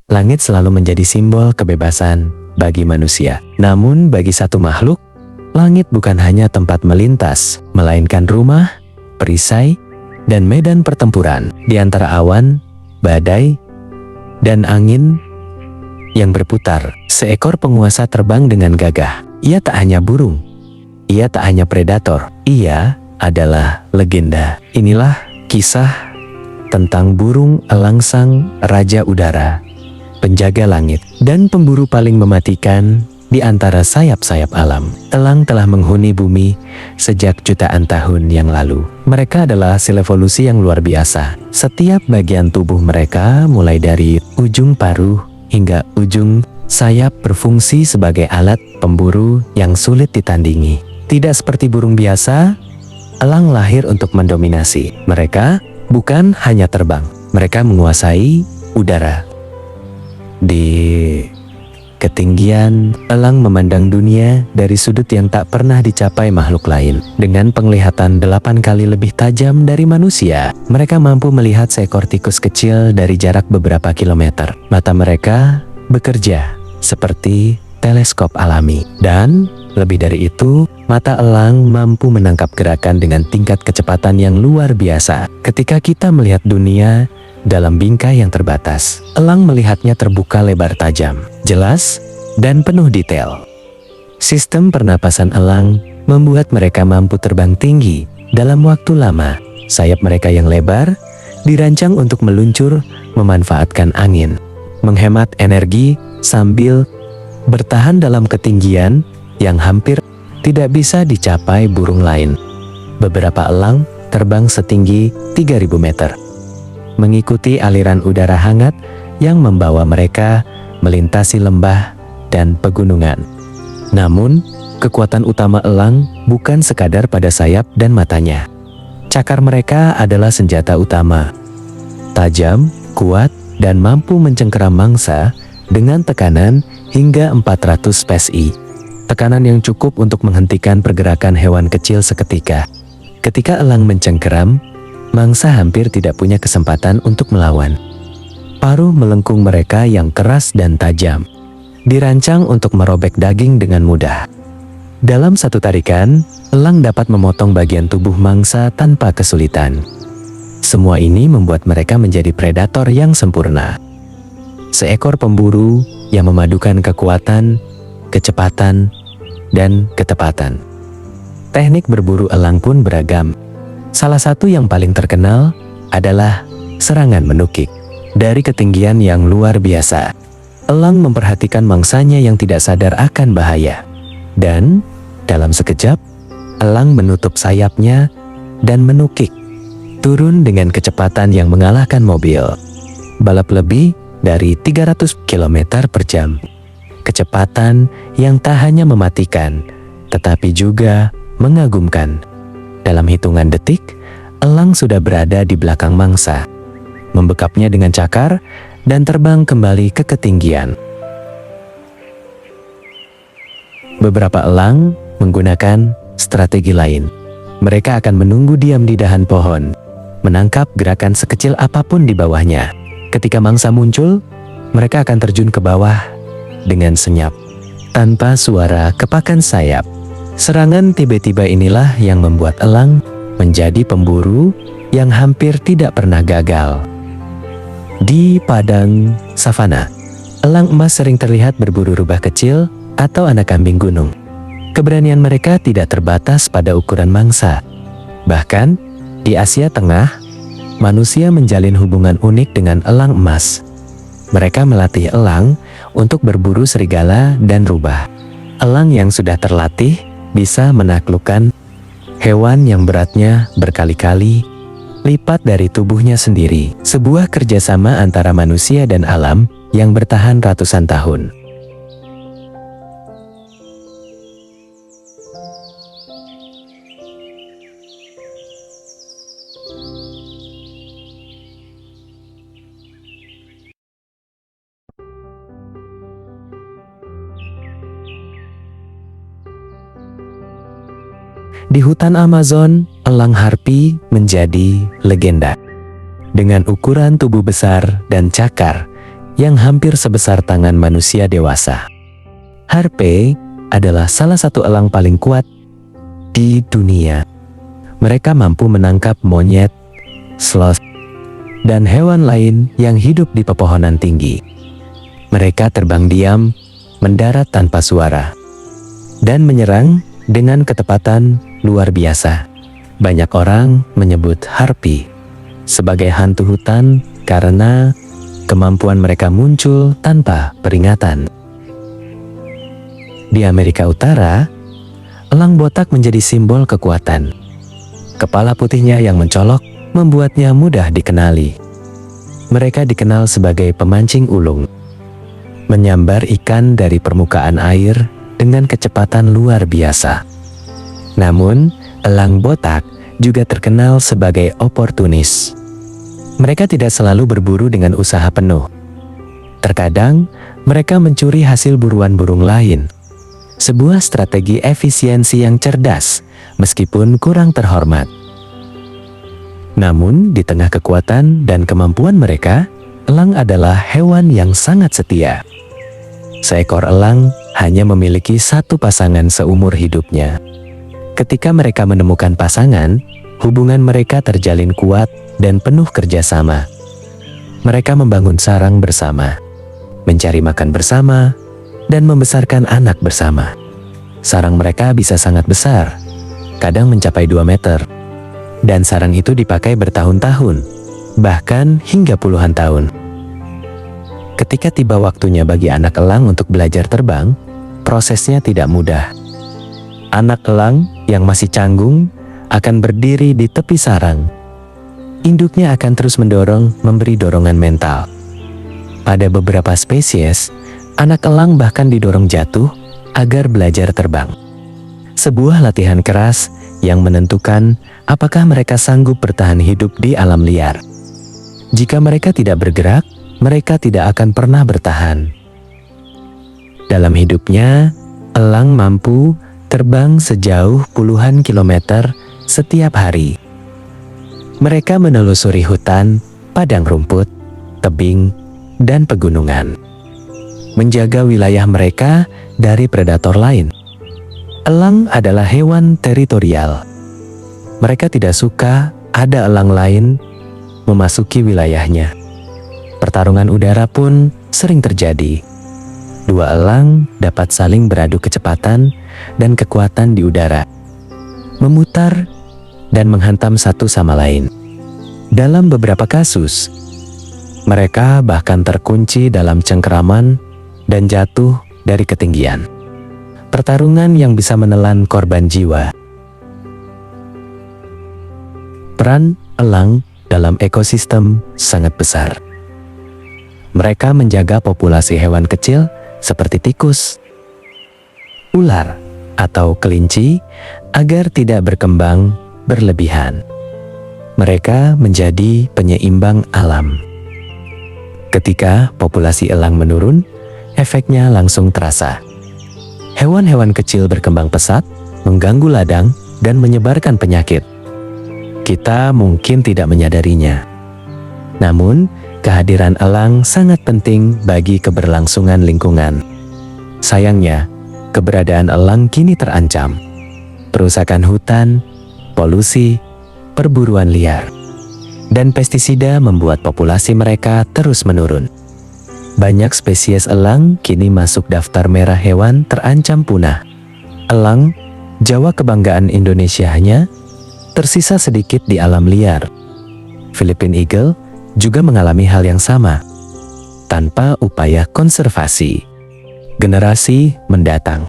Langit selalu menjadi simbol kebebasan bagi manusia. Namun bagi satu makhluk, langit bukan hanya tempat melintas, melainkan rumah, perisai, dan medan pertempuran. Di antara awan, badai, dan angin yang berputar, seekor penguasa terbang dengan gagah. Ia tak hanya burung, ia tak hanya predator, ia adalah legenda. Inilah kisah tentang burung elang, sang raja udara, penjaga langit, dan pemburu paling mematikan di antara sayap-sayap alam. Elang telah menghuni bumi sejak jutaan tahun yang lalu. Mereka adalah hasil evolusi yang luar biasa. Setiap bagian tubuh mereka, mulai dari ujung paruh hingga ujung sayap, berfungsi sebagai alat pemburu yang sulit ditandingi. Tidak seperti burung biasa, elang lahir untuk mendominasi. Mereka bukan hanya terbang, mereka menguasai udara. Di ketinggian, elang memandang dunia dari sudut yang tak pernah dicapai makhluk lain. Dengan penglihatan 8 kali lebih tajam dari manusia, mereka mampu melihat seekor tikus kecil dari jarak beberapa kilometer. Mata mereka bekerja seperti teleskop alami. Dan lebih dari itu, mata elang mampu menangkap gerakan dengan tingkat kecepatan yang luar biasa. Ketika kita melihat dunia dalam bingkai yang terbatas, elang melihatnya terbuka lebar, tajam, jelas, dan penuh detail. Sistem pernapasan elang membuat mereka mampu terbang tinggi dalam waktu lama. Sayap mereka yang lebar dirancang untuk meluncur, memanfaatkan angin, menghemat energi sambil bertahan dalam ketinggian yang hampir tidak bisa dicapai burung lain. Beberapa elang terbang setinggi 3.000 meter, mengikuti aliran udara hangat yang membawa mereka melintasi lembah dan pegunungan. Namun, kekuatan utama elang bukan sekadar pada sayap dan matanya. Cakar mereka adalah senjata utama. Tajam, kuat, dan mampu mencengkeram mangsa dengan tekanan hingga 400 psi. Tekanan yang cukup untuk menghentikan pergerakan hewan kecil seketika. Ketika elang mencengkeram, mangsa hampir tidak punya kesempatan untuk melawan. Paruh melengkung mereka yang keras dan tajam dirancang untuk merobek daging dengan mudah. Dalam satu tarikan, elang dapat memotong bagian tubuh mangsa tanpa kesulitan. Semua ini membuat mereka menjadi predator yang sempurna. Seekor pemburu yang memadukan kekuatan, kecepatan, dan ketepatan. Teknik berburu elang pun beragam. Salah satu yang paling terkenal adalah serangan menukik. Dari ketinggian yang luar biasa, elang memperhatikan mangsanya yang tidak sadar akan bahaya. Dan dalam sekejap, elang menutup sayapnya dan menukik, turun dengan kecepatan yang mengalahkan mobil balap lebih dari 300 km per jam. Kecepatan yang tak hanya mematikan, tetapi juga mengagumkan. Dalam hitungan detik, elang sudah berada di belakang mangsa, membekapnya dengan cakar, dan terbang kembali ke ketinggian. Beberapa elang menggunakan strategi lain. Mereka akan menunggu diam di dahan pohon, menangkap gerakan sekecil apapun di bawahnya. Ketika mangsa muncul, mereka akan terjun ke bawah dengan senyap, tanpa suara kepakan sayap. Serangan tiba-tiba inilah yang membuat elang menjadi pemburu yang hampir tidak pernah gagal. Di padang savana, elang emas sering terlihat berburu rubah kecil atau anak kambing gunung. Keberanian mereka tidak terbatas pada ukuran mangsa. Bahkan, di Asia Tengah, manusia menjalin hubungan unik dengan elang emas. Mereka melatih elang untuk berburu serigala dan rubah. Elang yang sudah terlatih bisa menaklukkan hewan yang beratnya berkali-kali lipat dari tubuhnya sendiri. Sebuah kerjasama antara manusia dan alam yang bertahan ratusan tahun. Di hutan Amazon, elang harpi menjadi legenda. Dengan ukuran tubuh besar dan cakar yang hampir sebesar tangan manusia dewasa. Harpy adalah salah satu elang paling kuat di dunia. Mereka mampu menangkap monyet, sloth, dan hewan lain yang hidup di pepohonan tinggi. Mereka terbang diam, mendarat tanpa suara, dan menyerang dengan ketepatan luar biasa. Banyak orang menyebut harpy sebagai hantu hutan karena kemampuan mereka muncul tanpa peringatan. Di Amerika Utara, elang botak menjadi simbol kekuatan. Kepala putihnya yang mencolok membuatnya mudah dikenali. Mereka dikenal sebagai pemancing ulung, menyambar ikan dari permukaan air dengan kecepatan luar biasa. Namun, elang botak juga terkenal sebagai oportunis. Mereka tidak selalu berburu dengan usaha penuh. Terkadang, mereka mencuri hasil buruan burung lain. Sebuah strategi efisiensi yang cerdas, meskipun kurang terhormat. Namun, di tengah kekuatan dan kemampuan mereka, elang adalah hewan yang sangat setia. Seekor elang hanya memiliki satu pasangan seumur hidupnya. Ketika mereka menemukan pasangan, hubungan mereka terjalin kuat dan penuh kerjasama. Mereka membangun sarang bersama, mencari makan bersama, dan membesarkan anak bersama. Sarang mereka bisa sangat besar, kadang mencapai 2 meter. Dan sarang itu dipakai bertahun-tahun, bahkan hingga puluhan tahun. Ketika tiba waktunya bagi anak elang untuk belajar terbang, prosesnya tidak mudah. Anak elang yang masih canggung akan berdiri di tepi sarang. Induknya akan terus mendorong, memberi dorongan mental. Pada beberapa spesies, anak elang bahkan didorong jatuh agar belajar terbang. Sebuah latihan keras yang menentukan apakah mereka sanggup bertahan hidup di alam liar. Jika mereka tidak bergerak, mereka tidak akan pernah bertahan. Dalam hidupnya, elang mampu terbang sejauh puluhan kilometer setiap hari. Mereka menelusuri hutan, padang rumput, tebing, dan pegunungan, menjaga wilayah mereka dari predator lain. Elang adalah hewan teritorial. Mereka tidak suka ada elang lain memasuki wilayahnya. Pertarungan udara pun sering terjadi. Dua elang dapat saling beradu kecepatan dan kekuatan di udara, memutar dan menghantam satu sama lain. Dalam beberapa kasus, mereka bahkan terkunci dalam cengkeraman dan jatuh dari ketinggian. Pertarungan yang bisa menelan korban jiwa. Peran elang dalam ekosistem sangat besar. Mereka menjaga populasi hewan kecil seperti tikus, ular, atau kelinci agar tidak berkembang berlebihan. Mereka menjadi penyeimbang alam. Ketika populasi elang menurun, efeknya langsung terasa. Hewan-hewan kecil berkembang pesat, mengganggu ladang, dan menyebarkan penyakit. Kita mungkin tidak menyadarinya. Namun, kehadiran elang sangat penting bagi keberlangsungan lingkungan. Sayangnya, keberadaan elang kini terancam. Perusakan hutan, polusi, perburuan liar, dan pestisida membuat populasi mereka terus menurun. Banyak spesies elang kini masuk daftar merah hewan terancam punah. Elang, Jawa kebanggaan Indonesia, hanya tersisa sedikit di alam liar. Philippine Eagle juga mengalami hal yang sama. Tanpa upaya konservasi, generasi mendatang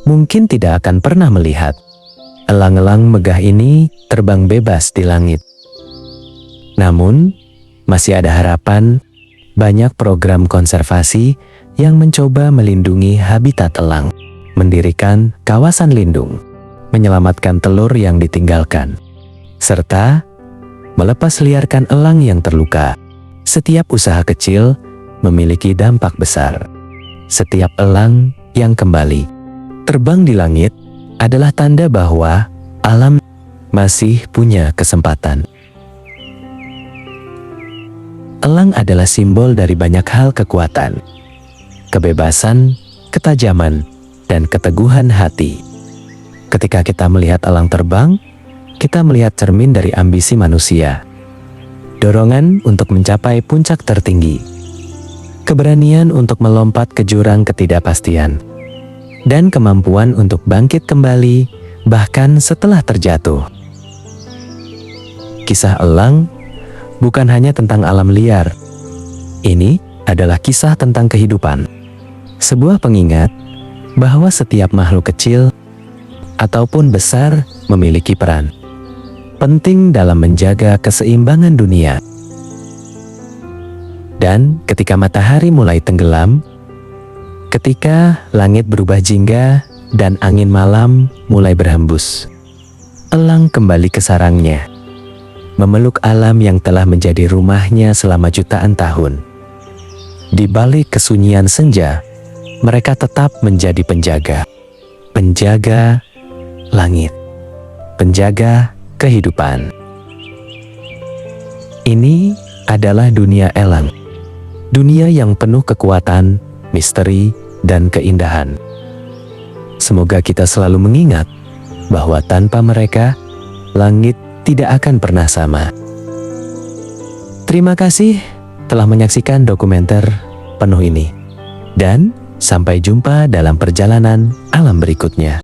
mungkin tidak akan pernah melihat elang-elang megah ini terbang bebas di langit. Namun, masih ada harapan. Banyak program konservasi yang mencoba melindungi habitat elang, mendirikan kawasan lindung, menyelamatkan telur yang ditinggalkan, serta melepas liarkan elang yang terluka. Setiap usaha kecil memiliki dampak besar. Setiap elang yang kembali terbang di langit adalah tanda bahwa alam masih punya kesempatan. Elang adalah simbol dari banyak hal kekuatan, kebebasan, ketajaman, dan keteguhan hati. Ketika kita melihat elang terbang, kita melihat cermin dari ambisi manusia. Dorongan untuk mencapai puncak tertinggi. Keberanian untuk melompat ke jurang ketidakpastian. Dan kemampuan untuk bangkit kembali, bahkan setelah terjatuh. Kisah elang bukan hanya tentang alam liar. Ini adalah kisah tentang kehidupan. Sebuah pengingat bahwa setiap makhluk kecil ataupun besar memiliki peran penting dalam menjaga keseimbangan dunia. Dan ketika matahari mulai tenggelam, ketika langit berubah jingga dan angin malam mulai berhembus, elang kembali ke sarangnya, memeluk alam yang telah menjadi rumahnya selama jutaan tahun. Di balik kesunyian senja, mereka tetap menjadi penjaga. Penjaga langit. Penjaga kehidupan. Ini adalah dunia elang. Dunia yang penuh kekuatan, misteri, dan keindahan. Semoga kita selalu mengingat bahwa tanpa mereka, langit tidak akan pernah sama. Terima kasih telah menyaksikan dokumenter penuh ini. Dan sampai jumpa dalam perjalanan alam berikutnya.